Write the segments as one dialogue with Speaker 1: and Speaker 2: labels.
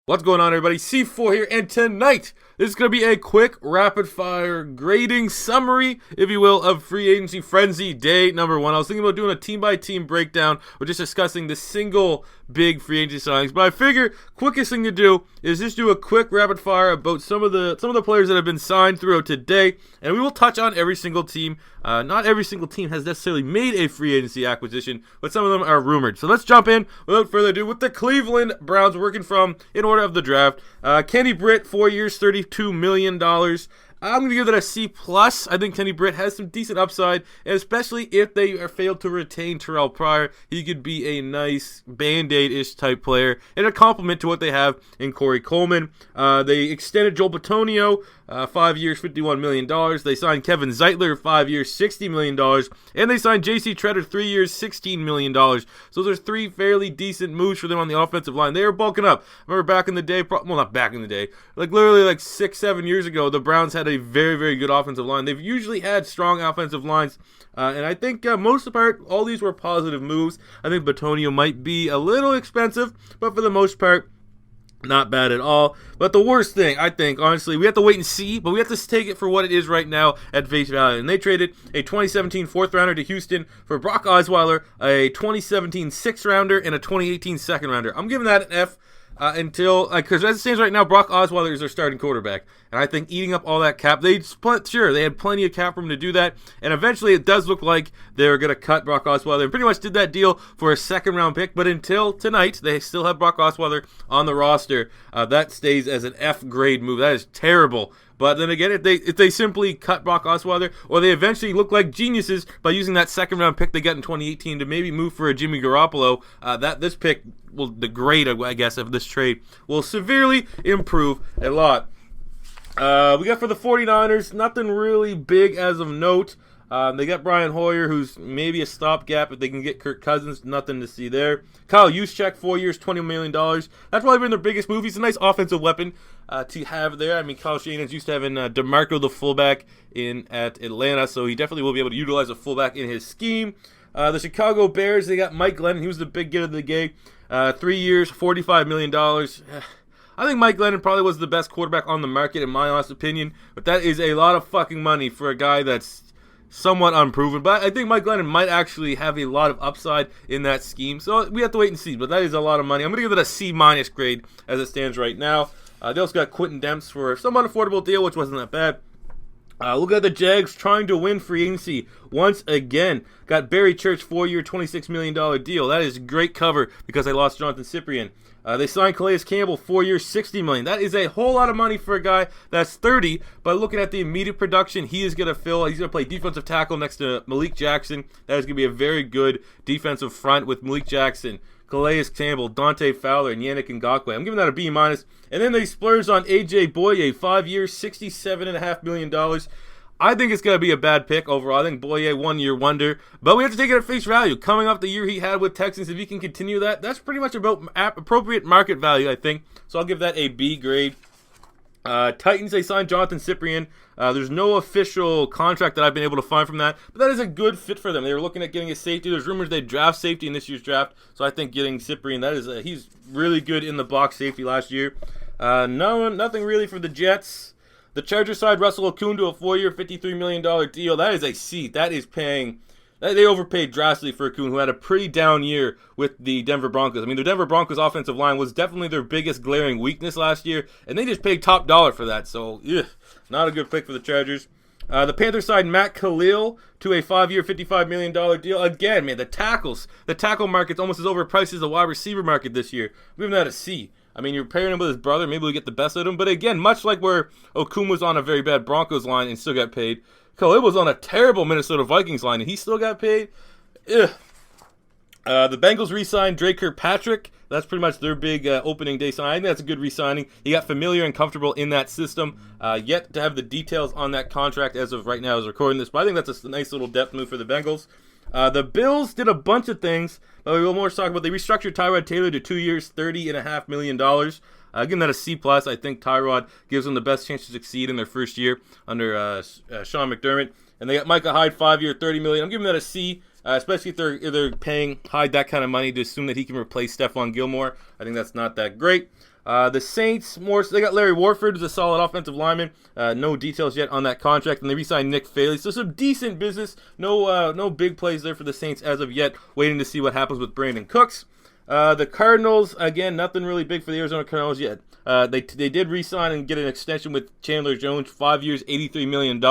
Speaker 1: What's going on, everybody? C4 here, and tonight this is going to be a quick rapid-fire grading summary, if you will, of Free Agency Frenzy Day number 1. I was thinking about doing a team-by-team breakdown or just discussing the single big free agency signings, but I figure quickest thing to do is just do a quick rapid-fire about some of the players that have been signed throughout today, and we will touch on every single team. Not every single team has necessarily made a free agency acquisition, but some of them are rumored. So let's jump in without further ado with the Cleveland Browns, working from in order of the draft. Kenny Britt, 4 years, $32 million. I'm going to give that a C+. I think Kenny Britt has some decent upside, and especially if they are failed to retain Terrell Pryor, he could be a nice Band-Aid-ish type player and a compliment to what they have in Corey Coleman. They extended Joel Bitonio, 5 years, $51 million. They signed Kevin Zeitler, 5 years, $60 million. And they signed J.C. Treader, 3 years, $16 million. So there's three fairly decent moves for them on the offensive line. They were bulking up. Remember back in the day, well, not back in the day, like literally like 6-7 years ago, the Browns had a very, very good offensive line. They've usually had strong offensive lines. And I think most of the part, all these were positive moves. I think Bitonio might be a little expensive, but for the most part, not bad at all. But the worst thing, I think, honestly, we have to wait and see, but we have to take it for what it is right now at face value. And they traded a 2017 4th-rounder to Houston for Brock Osweiler, a 2017 6th-rounder, and a 2018 2nd-rounder. I'm giving that an F. Because as it stands right now, Brock Osweiler is their starting quarterback. And I think eating up all that cap, they had plenty of cap room to do that. And eventually it does look like they're going to cut Brock Osweiler. And pretty much did that deal for a 2nd-round pick. But until tonight, they still have Brock Osweiler on the roster. That stays as an F-grade move. That is terrible. But then again, if they simply cut Brock Osweiler, or they eventually look like geniuses by using that 2nd-round pick they got in 2018 to maybe move for a Jimmy Garoppolo, this pick will, the grade, I guess, of this trade will severely improve a lot. We got for the 49ers, nothing really big as of note. They got Brian Hoyer, who's maybe a stopgap if they can get Kirk Cousins. Nothing to see there. Kyle Juszczyk, 4 years, $20 million. That's probably been their biggest move. He's a nice offensive weapon to have there. I mean, Kyle Shanahan's used to having DeMarco, the fullback, at Atlanta, so he definitely will be able to utilize a fullback in his scheme. The Chicago Bears, they got Mike Glennon. He was the big get of the day. 3 years, $45 million. I think Mike Glennon probably was the best quarterback on the market, in my honest opinion, but that is a lot of fucking money for a guy that's somewhat unproven. But I think Mike Glennon might actually have a lot of upside in that scheme, so we have to wait and see, but that is a lot of money. I'm going to give it a C- grade as it stands right now. They also got Quentin Demps for a somewhat affordable deal, which wasn't that bad. Look at the Jags trying to win free agency once again. Got Barry Church, 4-year, $26 million deal. That is great cover because they lost Jonathan Cyprien. They signed Calais Campbell, 4 years, $60 million. That is a whole lot of money for a guy that's 30, but looking at the immediate production, he is going to fill. He's going to play defensive tackle next to Malik Jackson. That is going to be a very good defensive front with Malik Jackson, Calais Campbell, Dante Fowler, and Yannick Ngakoue. I'm giving that a B-. And then they splurged on A.J. Bouye, 5 years, $67.5 million. I think it's going to be a bad pick overall. I think Bouye, 1-year wonder. But we have to take it at face value. Coming off the year he had with Texans, if he can continue that, that's pretty much about appropriate market value, I think. So I'll give that a B grade. Titans, they signed Jonathan Cyprien. There's no official contract that I've been able to find from that, but that is a good fit for them. They were looking at getting a safety. There's rumors they'd draft safety in this year's draft, so I think getting Cyprien, he's really good in the box safety last year. Nothing really for the Jets. The Chargers side, Russell Okung to a 4-year, $53 million deal. That is a C. That is paying. They overpaid drastically for Okung, who had a pretty down year with the Denver Broncos. I mean, the Denver Broncos offensive line was definitely their biggest glaring weakness last year, and they just paid top dollar for that. So, not a good pick for the Chargers. The Panthers signed Matt Khalil to a 5-year, $55 million deal. Again, man, the tackle market's almost as overpriced as the wide receiver market this year. I'm giving that a C. I mean, you're pairing him with his brother. Maybe we get the best of him. But again, much like where Okung was on a very bad Broncos line and still got paid, Khalil was on a terrible Minnesota Vikings line and he still got paid. The Bengals re-signed Drake Kirkpatrick. That's pretty much their big opening day sign. I think that's a good re-signing. He got familiar and comfortable in that system. Yet to have the details on that contract as of right now as recording this. But I think that's a nice little depth move for the Bengals. The Bills did a bunch of things, but we will more talk about. They restructured Tyrod Taylor to 2 years, $30.5 million. Giving that a C+. I think Tyrod gives them the best chance to succeed in their first year under Sean McDermott. And they got Micah Hyde, 5-year, $30 million. I'm giving that a C. especially if they're paying Hyde that kind of money to assume that he can replace Stephon Gilmore. I think that's not that great. The Saints, they got Larry Warford, who's a solid offensive lineman. No details yet on that contract, and they re-signed Nick Faley. So some decent business. No big plays there for the Saints as of yet. Waiting to see what happens with Brandon Cooks. The Cardinals, again, nothing really big for the Arizona Cardinals yet. They did re-sign and get an extension with Chandler Jones, 5 years, $83 million.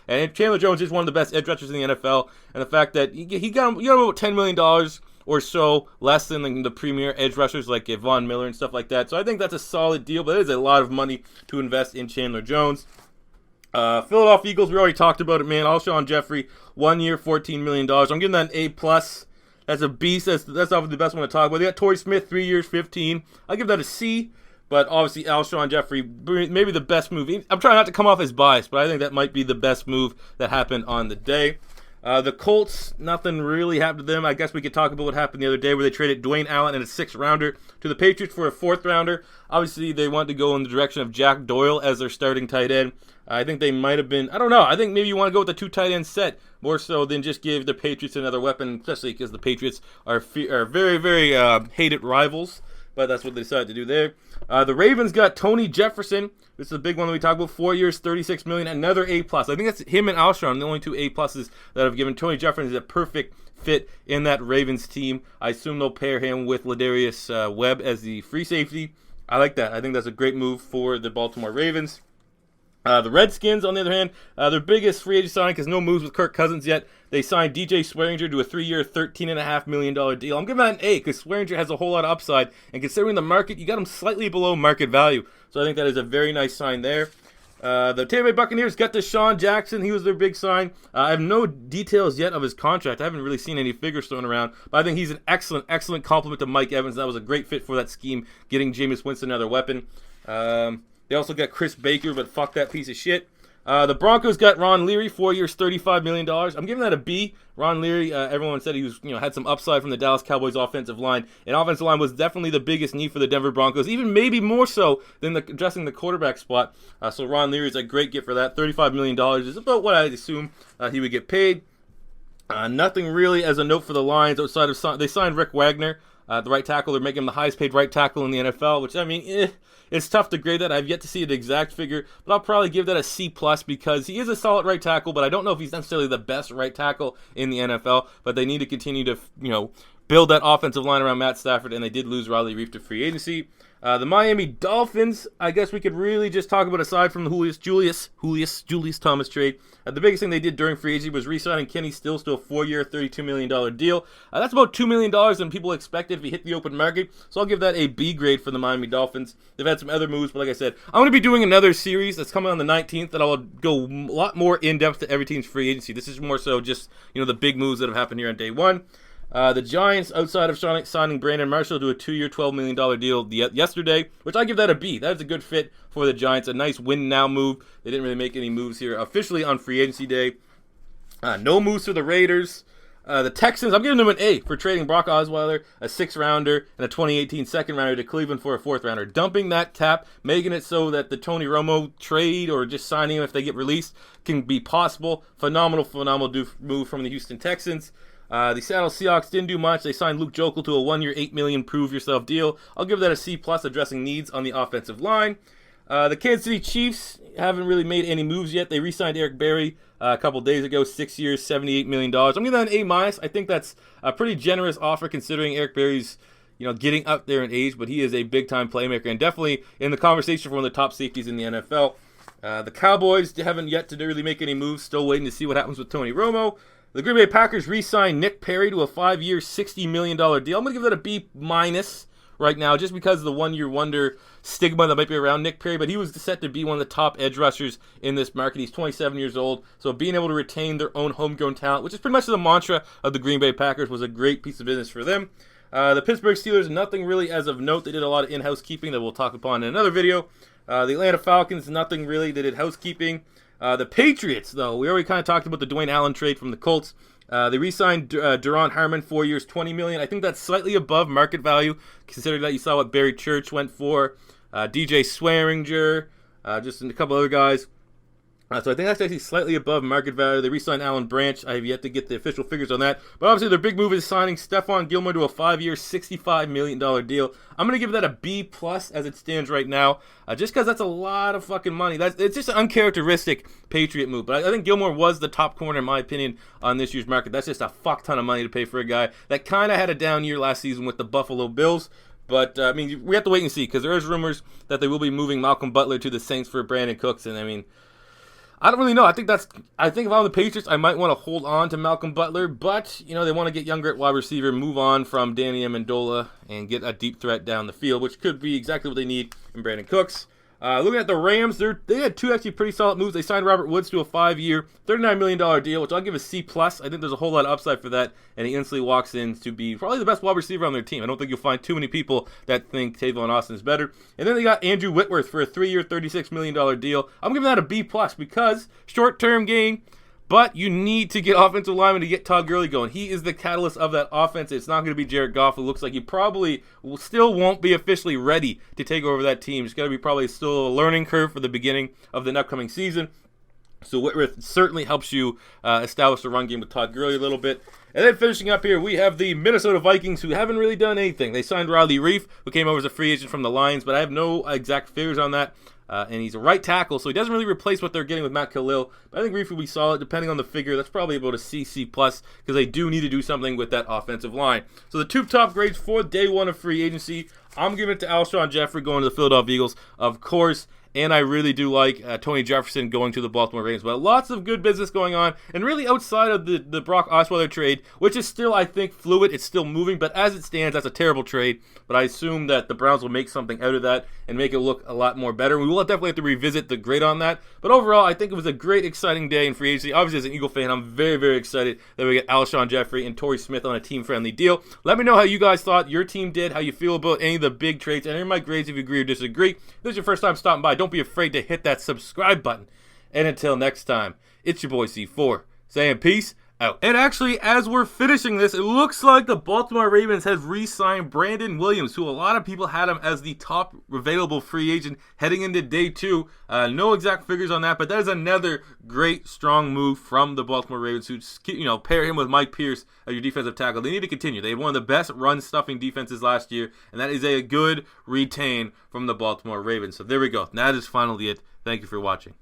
Speaker 1: And Chandler Jones is one of the best edge rushers in the NFL. And the fact that he got him about $10 million or so less than the premier edge rushers like Von Miller and stuff like that. So I think that's a solid deal, but it is a lot of money to invest in Chandler Jones. Philadelphia Eagles, we already talked about it, man. Alshon Jeffrey, 1 year, $14 million. I'm giving that an A+. That's a beast. That's obviously the best one to talk about. They got Torrey Smith, 3 years, 15. I'll give that a C, but obviously Alshon Jeffrey, maybe the best move. I'm trying not to come off as biased, but I think that might be the best move that happened on the day. The Colts, nothing really happened to them. I guess we could talk about what happened the other day where they traded Dwayne Allen and a 6th-rounder to the Patriots for a 4th-rounder. Obviously, they wanted to go in the direction of Jack Doyle as their starting tight end. I think they might have been, I don't know, I think maybe you want to go with the 2 tight end set more so than just give the Patriots another weapon, especially because the Patriots are very, very hated rivals. But that's what they decided to do there. The Ravens got Tony Jefferson. This is a big one that we talked about. 4 years, $36 million. Another A+. I think that's him and Alshon, the only 2 A+s that have given. Tony Jefferson is a perfect fit in that Ravens team. I assume they'll pair him with Ladarius Webb as the free safety. I like that. I think that's a great move for the Baltimore Ravens. The Redskins, on the other hand, their biggest free agent signing because no moves with Kirk Cousins yet. They signed DJ Swearinger to a 3-year, $13.5 million deal. I'm giving that an A because Swearinger has a whole lot of upside, and considering the market, you got him slightly below market value. So I think that is a very nice sign there. The Tampa Bay Buccaneers got Deshaun Jackson. He was their big sign. I have no details yet of his contract. I haven't really seen any figures thrown around, but I think he's an excellent compliment to Mike Evans. That was a great fit for that scheme, getting Jameis Winston another weapon. They also got Chris Baker, but fuck that piece of shit. The Broncos got Ron Leary, 4 years, $35 million. I'm giving that a B. Ron Leary, everyone said he was, had some upside from the Dallas Cowboys offensive line. And offensive line was definitely the biggest need for the Denver Broncos, even maybe more so than addressing the quarterback spot. So Ron Leary is a great get for that. $35 million is about what I'd assume he would get paid. Nothing really as a note for the Lions outside of they signed Rick Wagner, the right tackle. They're making him the highest paid right tackle in the NFL, which, it's tough to grade that. I've yet to see an exact figure, but I'll probably give that a C+ because he is a solid right tackle, but I don't know if he's necessarily the best right tackle in the NFL, but they need to continue to, build that offensive line around Matt Stafford, and they did lose Riley Reiff to free agency. The Miami Dolphins, I guess we could really just talk about aside from the Julius Thomas trade. The biggest thing they did during free agency was re-signing Kenny Stills to a 4-year, $32 million deal. That's about $2 million than people expected if he hit the open market, so I'll give that a B grade for the Miami Dolphins. They've had some other moves, but like I said, I'm going to be doing another series that's coming on the 19th that I'll go a lot more in-depth to every team's free agency. This is more so just, the big moves that have happened here on day one. The Giants, outside of signing Brandon Marshall to a 2-year, $12 million deal yesterday, which I give that a B. That is a good fit for the Giants. A nice win-now move. They didn't really make any moves here officially on free agency day. No moves for the Raiders. The Texans, I'm giving them an A for trading Brock Osweiler, a 6th-rounder, and a 2018 2nd-rounder to Cleveland for a 4th-rounder. Dumping that cap, making it so that the Tony Romo trade or just signing him if they get released can be possible. Phenomenal move from the Houston Texans. The Seattle Seahawks didn't do much. They signed Luke Jokel to a 1-year, $8 million prove-yourself deal. I'll give that a C+, addressing needs on the offensive line. The Kansas City Chiefs haven't really made any moves yet. They re-signed Eric Berry a couple days ago, 6 years, $78 million. I'm giving that an A-. I think that's a pretty generous offer considering Eric Berry's getting up there in age, but he is a big-time playmaker and definitely in the conversation for one of the top safeties in the NFL. The Cowboys haven't yet to really make any moves. Still waiting to see what happens with Tony Romo. The Green Bay Packers re-signed Nick Perry to a 5-year, $60 million deal. I'm going to give that a B- right now just because of the one-year wonder stigma that might be around Nick Perry, but he was set to be one of the top edge rushers in this market. He's 27 years old, so being able to retain their own homegrown talent, which is pretty much the mantra of the Green Bay Packers, was a great piece of business for them. The Pittsburgh Steelers, nothing really as of note. They did a lot of in-house keeping that we'll talk upon in another video. The Atlanta Falcons, nothing really. They did housekeeping. The Patriots, though, we already kind of talked about the Dwayne Allen trade from the Colts. They re-signed Duron Harmon, 4 years, $20 million. I think that's slightly above market value, considering that you saw what Barry Church went for, DJ Swearinger, just a couple other guys. So I think that's actually slightly above market value. They re-signed Alan Branch. I have yet to get the official figures on that. But obviously their big move is signing Stephon Gilmore to a 5-year, $65 million deal. I'm going to give that a B plus as it stands right now. Just because that's a lot of fucking money. It's just an uncharacteristic Patriot move. But I think Gilmore was the top corner in my opinion on this year's market. That's just a fuck ton of money to pay for a guy that kind of had a down year last season with the Buffalo Bills. But, I mean, we have to wait and see because there is rumors that they will be moving Malcolm Butler to the Saints for Brandon Cooks. And, I mean, I don't really know. I think if I'm the Patriots, I might want to hold on to Malcolm Butler, but, you know, they want to get younger at wide receiver, move on from Danny Amendola, and get a deep threat down the field, which could be exactly what they need in Brandon Cooks. Looking at the Rams, they had two actually pretty solid moves. They signed Robert Woods to a 5-year, $39 million deal, which I'll give a C+. I think there's a whole lot of upside for that, and he instantly walks in to be probably the best wide receiver on their team. I don't think you'll find too many people that think Tavon Austin is better. And then they got Andrew Whitworth for a 3-year, $36 million deal. I'm giving that a B+, because short-term gain, but you need to get offensive linemen to get Todd Gurley going. He is the catalyst of that offense. It's not going to be Jared Goff. It looks like he probably still won't be officially ready to take over that team. It's going to be probably still a learning curve for the beginning of the upcoming season. So Whitworth certainly helps you establish the run game with Todd Gurley a little bit. And then finishing up here, we have the Minnesota Vikings, who haven't really done anything. They signed Riley Reif, who came over as a free agent from the Lions, but I have no exact figures on that. And he's a right tackle, so he doesn't really replace what they're getting with Matt Khalil. But I think Reif will be solid, depending on the figure. That's probably about a C+, because they do need to do something with that offensive line. So the two top grades for day one of free agency, I'm giving it to Alshon Jeffrey going to the Philadelphia Eagles, of course. And I really do like Tony Jefferson going to the Baltimore Ravens. But lots of good business going on. And really outside of the Brock Osweiler trade, which is still, I think, fluid. It's still moving. But as it stands, that's a terrible trade. But I assume that the Browns will make something out of that and make it look a lot more better. We will definitely have to revisit the grade on that. But overall, I think it was a great, exciting day in free agency. Obviously, as an Eagle fan, I'm very, very excited that we get Alshon Jeffrey and Torrey Smith on a team-friendly deal. Let me know how you guys thought your team did, how you feel about any of the big trades, and enter my grades if you agree or disagree. If this is your first time stopping by, don't be afraid to hit that subscribe button. And until next time, it's your boy C4 saying peace out. And actually, as we're finishing this, it looks like the Baltimore Ravens has re-signed Brandon Williams, who a lot of people had him as the top available free agent heading into day two. No exact figures on that, but that is another great, strong move from the Baltimore Ravens, who pair him with Mike Pierce as your defensive tackle. They need to continue. They had one of the best run-stuffing defenses last year, and that is a good retain from the Baltimore Ravens. So there we go. That is finally it. Thank you for watching.